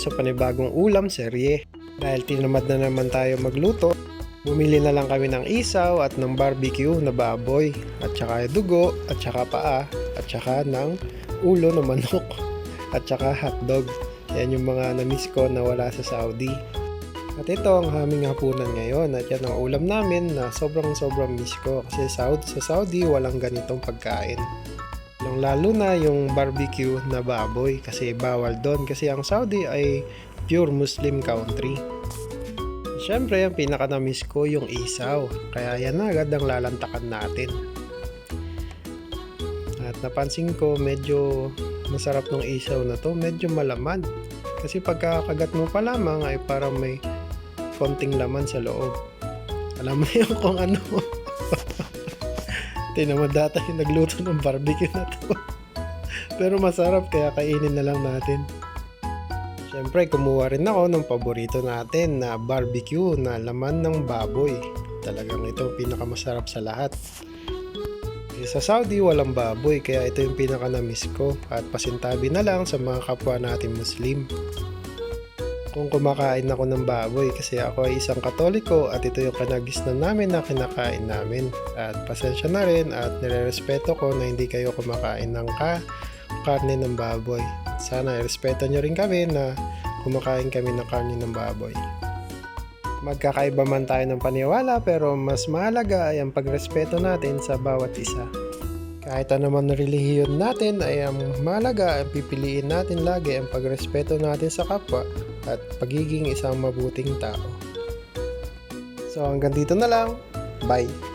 sa panibagong ulam serye. Dahil tinamad na naman tayo magluto, bumili na lang kami ng isaw at ng barbecue na baboy, at saka dugo, at saka paa, at saka ng ulo ng manok, at saka hotdog. Yan yung mga na-miss ko na wala sa Saudi. At ito ang aming hapunan ngayon, at yan ang ulam namin na sobrang miss ko kasi sa Saudi walang ganitong pagkain. Lalo na yung barbecue na baboy kasi bawal doon kasi ang Saudi ay pure Muslim country. Siyempre, ang pinaka na-miss ko yung isaw, kaya yan na agad ang lalantakan natin. At napansin ko medyo masarap ng isaw na to, medyo malaman. Kasi pagkakagat mo pa lamang ay parang may konting laman sa loob. Alam mo yun kung ano. Tinamad data yung nagluto ng barbecue na to. Pero masarap kaya kainin na lang natin. Siyempre, kumuha rin ako ng paborito natin na barbecue na laman ng baboy. Talagang ito pinakamasarap sa lahat. Sa Saudi walang baboy kaya ito yung pinaka na-miss ko at pasintabi na lang sa mga kapwa natin Muslim. Kung kumakain ako ng baboy kasi ako ay isang Katoliko at ito yung kanagisnan namin na kinakain namin. At pasensya na rin at nirerespeto ko na hindi kayo kumakain ng karne ng baboy. Sana irespeto nyo rin kami na kumakain kami ng karne ng baboy. Magkakaiba man tayo ng paniwala pero mas mahalaga ay ang pagrespeto natin sa bawat isa. Kahit ano man relihiyon natin ay ang mahalaga ang pipiliin natin lagi ang pagrespeto natin sa kapwa at pagiging isang mabuting tao. So hanggang dito na lang. Bye!